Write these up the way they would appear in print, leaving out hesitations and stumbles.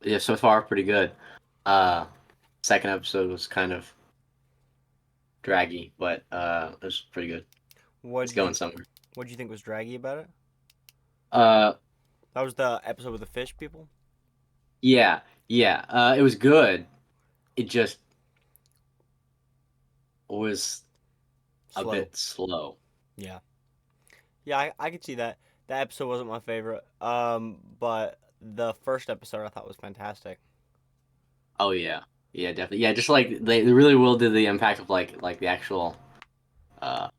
Yeah, so far pretty good. Uh, second episode was kind of draggy, but it was pretty good. What It's did you going think? somewhere. What did you think was draggy about it? Uh, That was the episode with the fish people. yeah, yeah. It was good. It just was a Slow. bit slow. Yeah. Yeah, I could see that. That episode wasn't my favorite. But the first episode I thought was fantastic. Oh yeah, yeah, definitely. Yeah, just like they really will do the impact of like the actual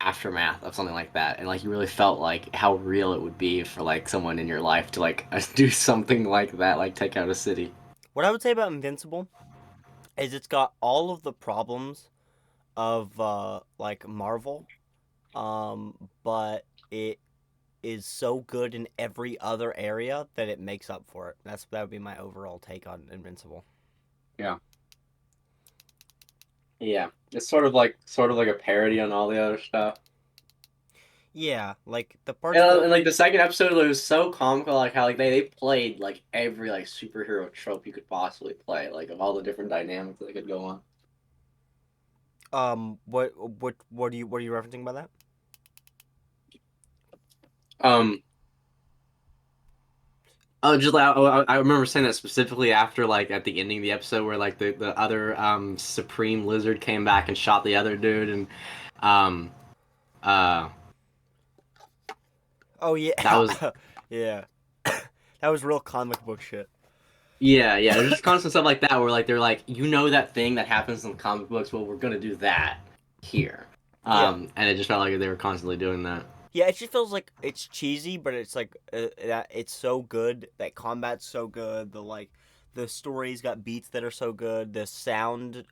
aftermath of something like that, and like you really felt like how real it would be for like someone in your life to like do something like that, like take out a city. What I would say about Invincible is it's got all of the problems of like Marvel, but it is so good in every other area that it makes up for it. That would be my overall take on Invincible. Yeah. Yeah, it's sort of like a parody on all the other stuff. Yeah, like the parts that And like the second episode, it was so comical, like how like they played like every like superhero trope you could possibly play, like of all the different dynamics that could go on. what are you referencing by that? Um, oh, just like I remember saying that specifically after like at the ending of the episode where like the other Supreme Lizard came back and shot the other dude and um uh Oh that yeah, was yeah, that was real comic book shit. yeah, there's just constant stuff like that where like they're like, you know, that thing that happens in the comic books, well we're gonna do that here. Yeah, And it just felt like they were constantly doing that. yeah. It just feels like it's cheesy, but it's like it's so good. That combat's so good. The story's got beats that are so good. The sound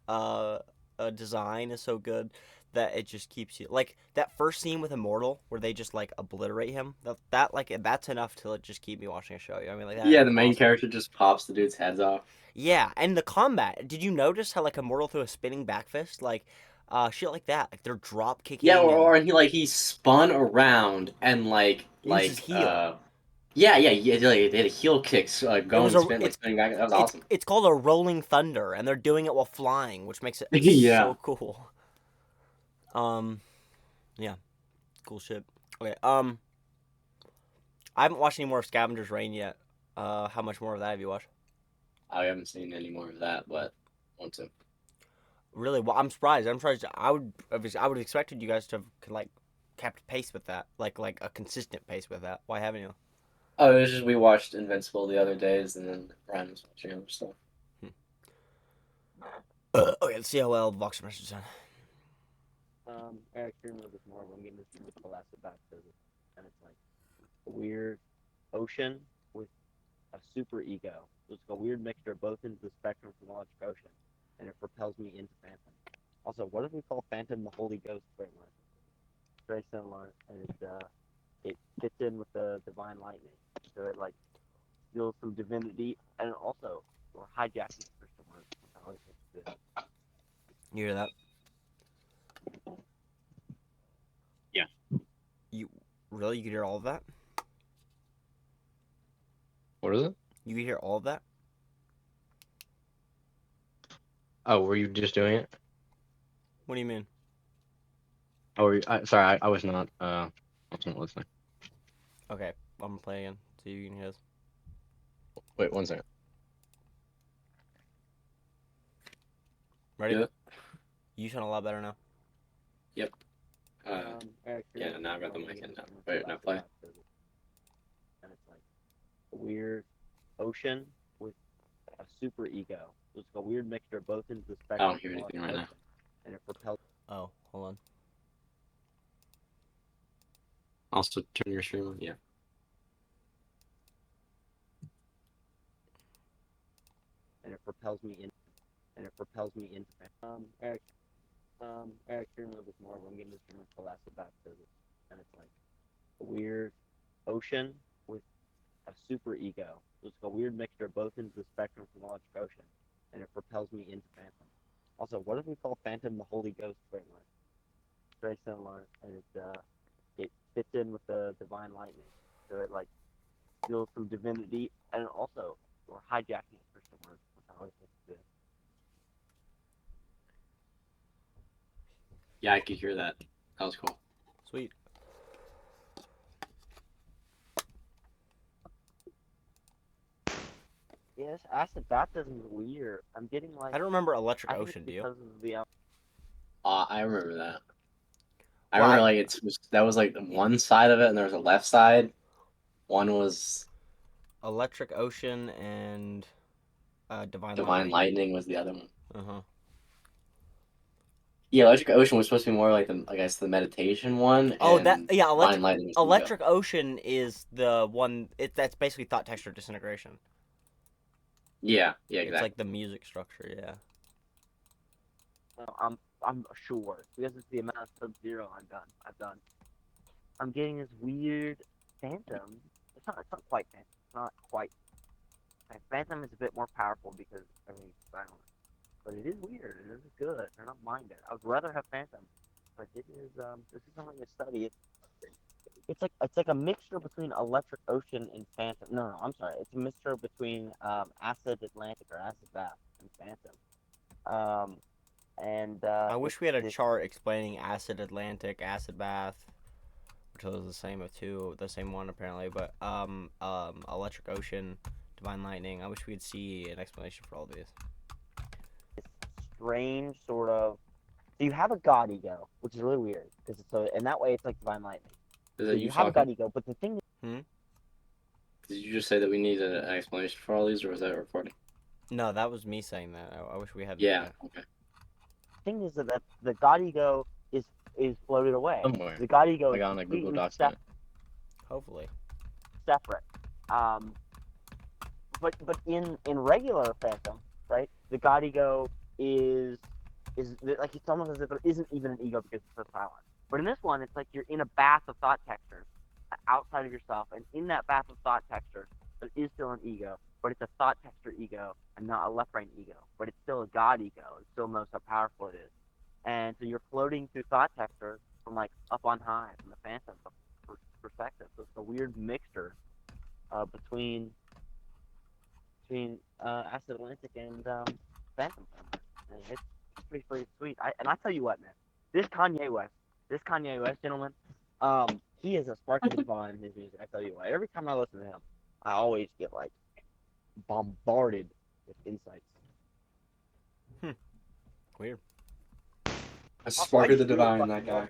design is so good that it just keeps you like that first scene with Immortal where they just like obliterate him. That's enough to like, just keep me watching a show. You know what I mean, like that Yeah, is the main awesome. character just pops the dude's heads off. Yeah, and the combat. Did you notice how like Immortal threw a spinning back fist? Like, shit like that. Like they're drop Yeah, kicking and or he spun around and he used his heel. yeah, like, they had a heel kick, It was going a spin like it's spinning back. That was it's awesome. it's called a rolling thunder, and they're doing it while flying, which makes it Yeah. so cool. Um, yeah, cool shit. Okay, I haven't watched any more of Scavenger's Reign yet. How much more of that have you watched? I haven't seen any more of that, but I want to. Really? Well, I'm surprised. I'm surprised. I would have expected you guys to have like kept pace with that, like a consistent pace with that. Why haven't you? Oh, it was just we watched Invincible the other days, and then Ryan was watching other stuff. Hmm. Okay, let's see how well voxxer message is done. Eric Streamer was more when getting this into collapse back to and it's like a weird ocean with a super ego. So it's like a weird mixture of both into the spectrum from Logic Ocean, and it propels me into Phantom. Also, what if we call Phantom the Holy Ghost framework? Very similar, and it fits in with the divine lightning, so it like steals some divinity, and also we're hijacking Christian words. I always think it's good. You hear that? Yeah. You really? You could hear all of that? What is it? You could hear all of that? Oh, were you just doing it? What do you mean? Oh, sorry, I was not. I wasn't listening. Okay, I'm gonna play again. See if you can hear this. Wait, one second. Ready? Yeah. You sound a lot better now. Yep. Eric Yeah. Streamer Now I got more the when mic getting in this now. into Wait, now collapse play. back to and it's like a weird ocean with a super ego. So it's like a weird mixture of both into the I don't spectrum hear from anything Logic right now. Ocean, and it propels. Oh, hold on. Also, turn your stream on. Yeah. And it propels me in, and it propels me into. Eric Streamer was more when getting this into collapse back to and it's like a weird ocean with a super ego. So it's like a weird mixture of both into the spectrum from Logic Ocean, and it propels me into Phantom. Also, what if we call Phantom the Holy Ghost framework? Very similar, and it fits in with the divine lightning, so it like steals some divinity, and also or hijacking a Christian word, which I always think is good. Yeah, I could hear that. That was cool. Sweet. Yes, acid baptism is weird. I'm getting like, I don't remember Electric I think it's Ocean. Do you? because of the I remember that. I Well, remember like that was like one side of it, and there was a left side. One was Electric Ocean and Divine Divine Lightning. Lightning was the other one. Uh huh. Yeah, Electric Ocean was supposed to be more like the I guess the meditation one, Oh, and Divine Lightning was the ego. Electric Ocean is the one. That's basically thought texture disintegration. Yeah, yeah, It's exactly. like the music structure. Yeah. I'm sure because it's the amount of Sub-Zero I've done. I'm getting this weird Phantom. It's not quite Phantom. It's not quite. Like, Phantom is a bit more powerful because everything's silent. But it is weird. It is good. I don't mind it. I would rather have Phantom, but it is this is something to study. It's like a mixture between Electric Ocean and Phantom. No, I'm sorry. It's a mixture between Acid Atlantic or Acid Bath and Phantom. And I it's wish we had a this. chart explaining Acid Atlantic, Acid Bath, which was the same of two, the same one apparently. But Electric Ocean, Divine Lightning. I wish we'd see an explanation for all these. Strange sort of. So you have a god ego, which is really weird because so in that way it's like divine lightning. Is So that you you have a god talking? ego, but the thing Did you just say that we need an explanation for all these, or was that a recording? No, that was me saying that. I wish we had. Yeah. Okay. thing is that the god ego is floated away. Somewhere, The god ego like is on a Google completely document. Hopefully. separate. Um, but in regular Phantom, right? The god ego is like it's almost as if there isn't even an ego because it's so silent. But in this one, it's like you're in a bath of thought textures outside of yourself, and in that bath of thought textures, there is still an ego, but it's a thought texture ego and not a left brain ego. But it's still a god ego. It still knows how powerful it is, and so you're floating through thought textures from like up on high from the Phantom perspective. So it's a weird mixture between Acid Atlantic and Phantom. And it's pretty sweet. And I tell you what, man, this Kanye West gentleman, he is a spark of the divine in his music. I tell you what, every time I listen to him, I always get like bombarded with insights. Weird. A Also, I spark of the just really divine, that fucking love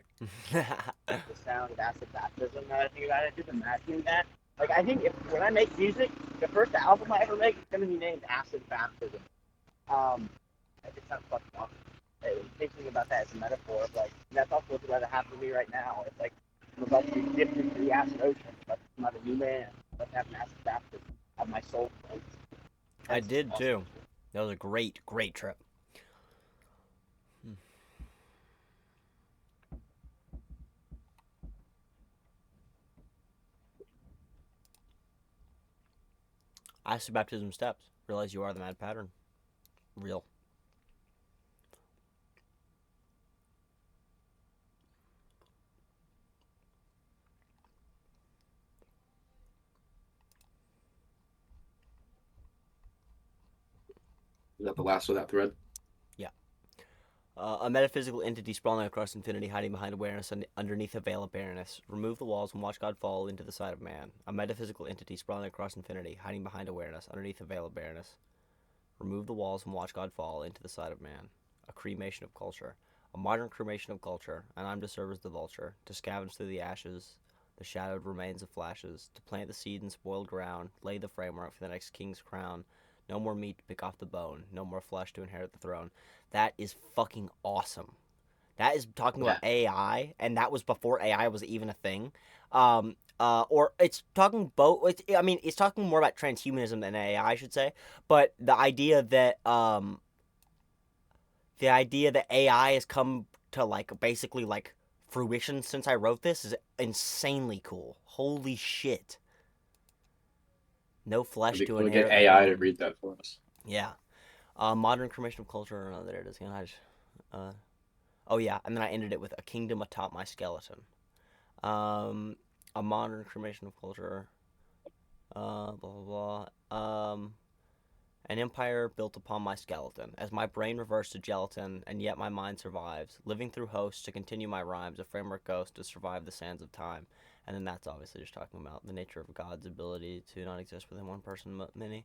guy. the sound of acid baptism. Now that I think about it, just imagining that. Like, I think when I make music, the first album I ever make is gonna be named Acid Baptism. I think sounds fucking awesome. Thinking about that as a metaphor of like that's also what's about to happen to me right now. It's like I'm about to be dipped into the acid ocean. I'm about to be a new man. I'm about to have an acid baptism. Have my soul cleansed. I That's did awesome. too. That was a great trip. Acid baptism steps. Realize you are the mad pattern. Real. Is that the last of that thread? Yeah. A metaphysical entity sprawling across infinity, hiding behind awareness underneath a veil of barrenness. Remove the walls and watch God fall into the side of man. A metaphysical entity sprawling across infinity, hiding behind awareness underneath a veil of barrenness. Remove the walls and watch God fall into the side of man. A cremation of culture. A modern cremation of culture, and I'm to serve as the vulture, to scavenge through the ashes, the shadowed remains of flashes, to plant the seed in spoiled ground, lay the framework for the next king's crown. No more meat to pick off the bone, no more flesh to inherit the throne. That is fucking awesome. That is talking about Yeah. AI, and that was before AI was even a thing. Or it's talking both. I mean, it's talking more about transhumanism than AI, I should say. But the idea that AI has come to like basically like fruition since I wrote this is insanely cool. Holy shit! No flesh It'd be to cool to get inherit the AI to throne. read that for us. Yeah. Modern cremation of culture. Oh, there it is again. Oh yeah, and then I ended it with a kingdom atop my skeleton. A modern cremation of culture. Blah blah blah. An empire built upon my skeleton, as my brain reverts to gelatin, and yet my mind survives, living through hosts to continue my rhymes, a framework ghost to survive the sands of time. And then that's obviously just talking about the nature of God's ability to not exist within one person, but many,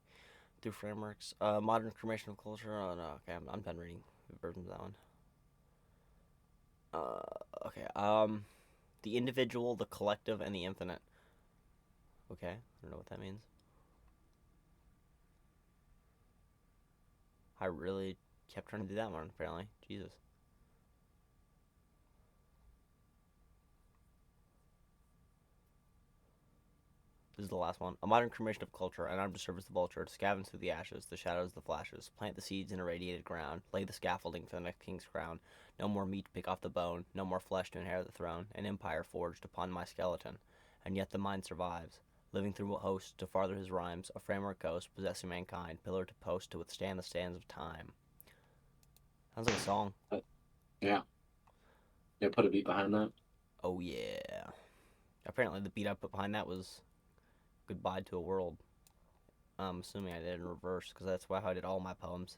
through frameworks. Modern cremation of culture. Oh no, okay, I'm done reading the versions of that one. Okay. The individual, the collective, and the infinite. Okay, I don't know what that means. I really kept trying to do that one, apparently. Jesus. This is the last one. A modern cremation of culture, an arm to serve as the vulture, to scavenge through the ashes, the shadows, the flashes, plant the seeds in irradiated ground, lay the scaffolding for the next king's crown. No more meat to pick off the bone, no more flesh to inherit the throne, an empire forged upon my skeleton. And yet the mind survives, living through hosts to farther his rhymes, a framework ghost, possessing mankind, pillar to post to withstand the sands of time. Sounds like a song. Yeah. Yeah, put a beat behind that. Oh yeah. Apparently the beat I put behind that was Goodbye to a World. I'm assuming I did it in reverse, because that's how I did all my poems.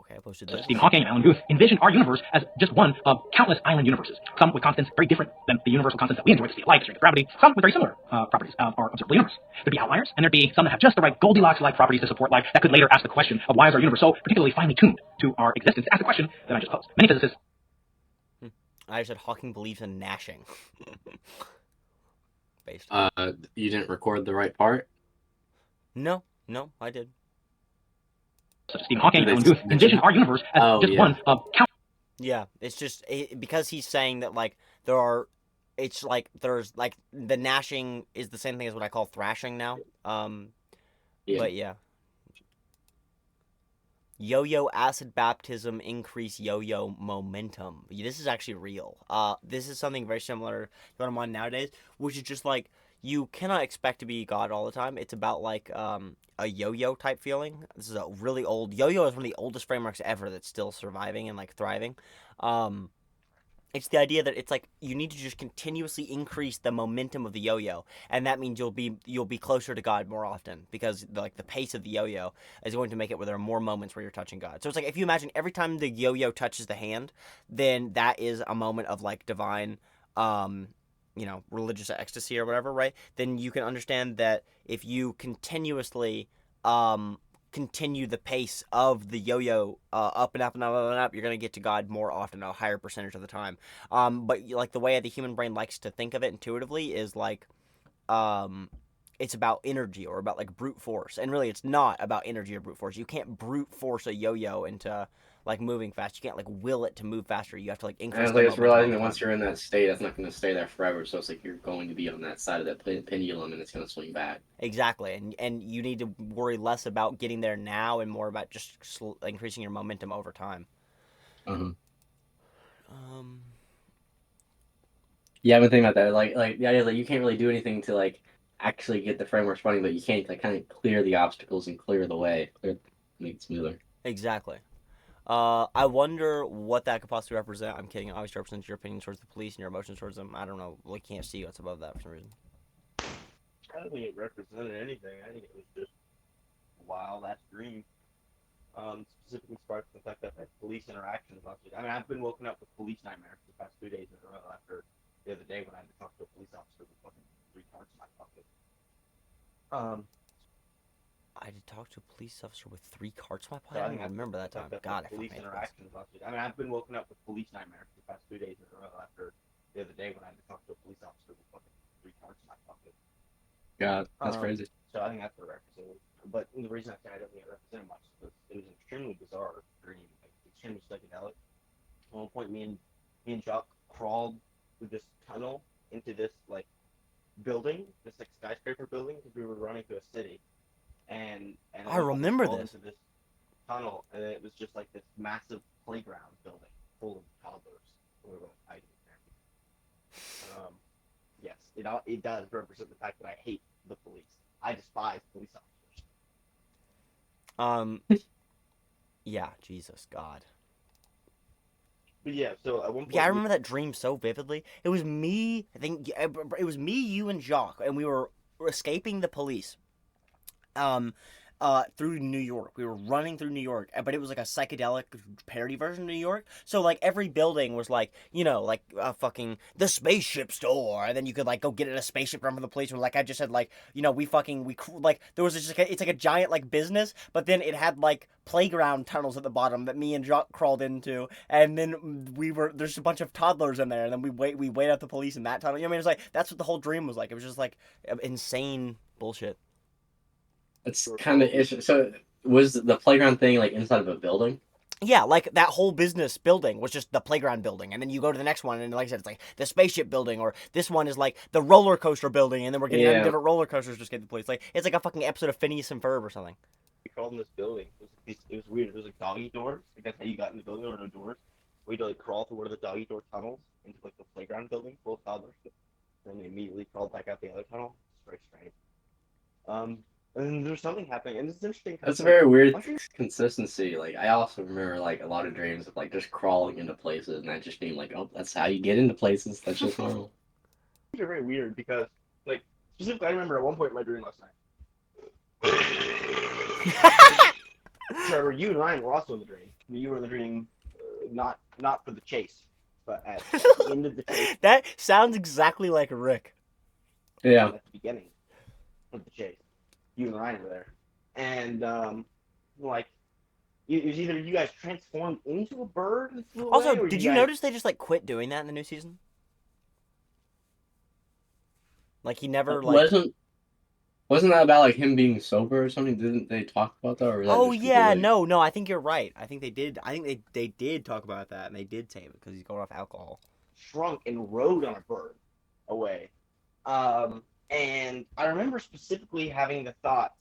Okay, I posted this. Stephen Hawking and Alan Guth envisioned our universe as just one of countless island universes, some with constants very different than the universal constants that we enjoy, the speed of light, the strength of gravity, some with very similar properties of our observable universe. There'd be outliers, and there'd be some that have just the right Goldilocks-like properties to support life that could later ask the question of why is our universe so particularly finely tuned to our existence, to ask the question that I just posed. Many physicists... I said Hawking believes in gnashing. Based. You didn't record the right part? No, I did. Such as Stephen Hawking and Alan Guth envisioned our universe as one of countless... Yeah, it's just because he's saying that like there's like the gnashing is the same thing as what I call thrashing now. Yeah. But yeah. Yo-yo acid baptism increase yo-yo momentum. This is actually real. This is something very similar to what I'm on nowadays, which is just like you cannot expect to be God all the time. It's about like a yo-yo type feeling. This is a really old yo-yo is one of the oldest frameworks ever that's still surviving and like thriving. It's the idea that it's like you need to just continuously increase the momentum of the yo-yo, and that means you'll be closer to God more often because the pace of the yo-yo is going to make it where there are more moments where you're touching God. So it's like if you imagine every time the yo-yo touches the hand, then that is a moment of like divine, religious ecstasy or whatever, right? Then you can understand that if you continuously continue the pace of the yo-yo up and up and up and up, you're going to get to God more often, a higher percentage of the time. But like the way the human brain likes to think of it intuitively is like it's about energy or about like brute force, and really it's not about energy or brute force. You can't brute force a yo-yo into like moving fast. You can't like will it to move faster. You have to like increase. And it's realizing that once you're in that state, that's not going to stay there forever. So it's like you're going to be on that side of that pendulum, and it's going to swing back. Exactly, and you need to worry less about getting there now and more about just increasing your momentum over time. Yeah, I've been thinking about that. Like the idea that you can't really do anything to like actually get the frameworks running, but you can like kind of clear the obstacles and clear the way, make it smoother. Exactly. I wonder what that could possibly represent. I'm kidding. It obviously represents your opinion towards the police and your emotions towards them. I don't know. We can't see what's above that for some reason. I don't think it represented anything. I think it was just a wild ass dream. Specifically sparked the fact that I had police interactions last week. I mean, I've been woken up with police nightmares the past 2 days in a row after the other day when I had to talk to a police officer with fucking 3 cards in my pocket. I did talk to a police officer with 3 carts in my So pocket. I don't remember that time. God, I police interactions last week. I mean, I've been woken up with police nightmares the past 2 days in a row after the other day when I had to talk to a police officer with fucking 3 cards in my pocket. God, that's crazy. So I think that's what it represented. But the reason I say I don't think it represented much is because it was an extremely bizarre dream, like extremely psychedelic. At one point, me and Jacques crawled through this tunnel into this like building, this like skyscraper building, because we were running through a city. And I remember this. Into this tunnel, and it was just like this massive playground building full of toddlers who were hiding there. Yes, it does represent the fact that I hate the police. I despise police officers. Yeah, Jesus God. But yeah, so at one point, yeah, I remember that dream so vividly. It was me. I think it was me, you, and Jacques, and we were escaping the police. Through New York. We were running through New York, but it was like a psychedelic parody version of New York. So like every building was like, like fucking the spaceship store, and then you could like go get in a spaceship run from the police. Or like I just said, like like there was just it's like a giant like business, but then it had like playground tunnels at the bottom that me and Jock crawled into, and then there's a bunch of toddlers in there, and then we wait out the police in that tunnel. You know what I mean? It's like that's what the whole dream was like. It was just like insane bullshit. It's kind of so. Was the playground thing like inside of a building? Yeah, like that whole business building was just the playground building, and then you go to the next one, and like I said, it's like the spaceship building, or this one is like the roller coaster building, and then we're getting on Yeah. different roller coasters just get the place. Like it's like a fucking episode of Phineas and Ferb or something. We called in this building. It was weird. There was like doggy doors. Like that's how you got in the building. There were no doors. We had to like crawl through one of the doggy door tunnels into like the playground building full of toddlers. Then we immediately crawled back out the other tunnel. It's very strange. And there's something happening, and it's interesting. That's a very weird consistency. Like I also remember like a lot of dreams of like just crawling into places and that just being like, oh, that's how you get into places. That's just normal. These are very weird because, like, specifically, I remember at one point in my dream last night. Trevor, you and Ryan were also in the dream. You were in the dream, not for the chase, but at the end of the chase. That sounds exactly like Rick. Yeah. At the beginning of the chase, you and Ryan were there, and like, it was either you guys transformed into a bird and flew away, Also, or did you guys... notice they just like quit doing that in the new season? Like he never like. Wasn't that about like him being sober or something? Didn't they talk about that? Or was that Oh just yeah, completely... no, I think you're right. I think they did. I think they did talk about that, and they did save it because he's going off alcohol. Shrunk and rode on a bird away. And I remember specifically having the thought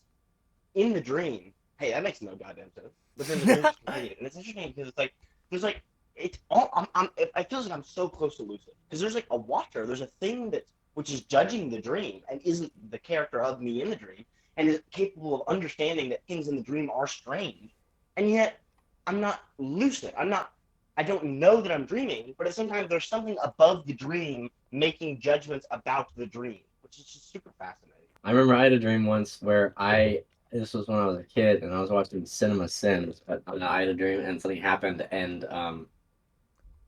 in the dream, hey, that makes no goddamn sense. But then the dream just continued. And it's interesting because it's like, there's like, it's all, it feels like I'm so close to lucid. Because there's like a watcher, there's a thing which is judging the dream and isn't the character of me in the dream and is capable of understanding that things in the dream are strange. And yet, I'm not lucid. I don't know that I'm dreaming, but sometimes there's something above the dream making judgments about the dream, which is just super fascinating. I remember I had a dream once where this was when I was a kid and I was watching Cinema Sins, but I had a dream and something happened and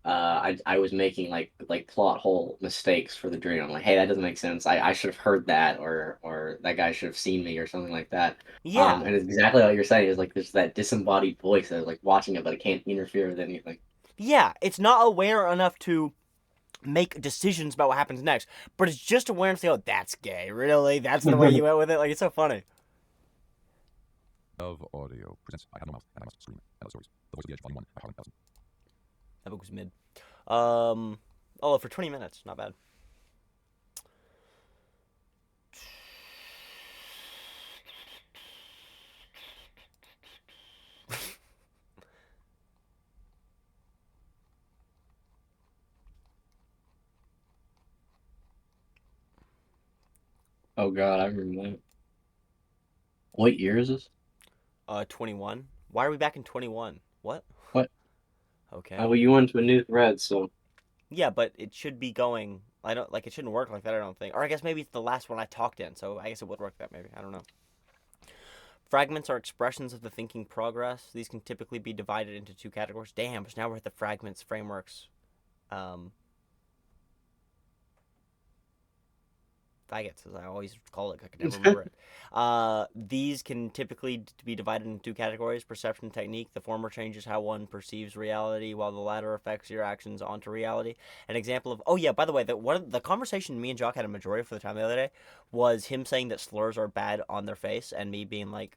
I was making like plot hole mistakes for the dream. I'm like, hey, that doesn't make sense. I should have heard that or that guy should have seen me or something like that. Yeah. And it's exactly what you're saying is like there's that disembodied voice that's like watching it but it can't interfere with anything. Yeah, it's not aware enough to make decisions about what happens next, but it's just aware enough to go, that's gay, really? That's the way you went with it? Like, it's so funny. Of Audio presents I Have No Mouth and I Must Scream. Tell stories. The Voice of the Edge, Volume 1, by Harlan Ellison. That book was mid. Although for 20 minutes, not bad. Oh god, I remember that. What year is this? 21. Why are we back in 21? What? What? Okay. Well, you went to a new thread, so Yeah, but it should be going. I don't like it shouldn't work like that. I don't think. Or I guess maybe it's the last one I talked in, so I guess it would work that maybe. I don't know. Fragments are expressions of the thinking progress. These can typically be divided into two categories. Damn, so now we're at the fragments frameworks. Faggots, as I always call it, I can never remember it. These can typically be divided into two categories: perception and technique. The former changes how one perceives reality, while the latter affects your actions onto reality. An example of, oh yeah, by the way, the conversation me and Jock had a majority for the time the other day was him saying that slurs are bad on their face, and me being like,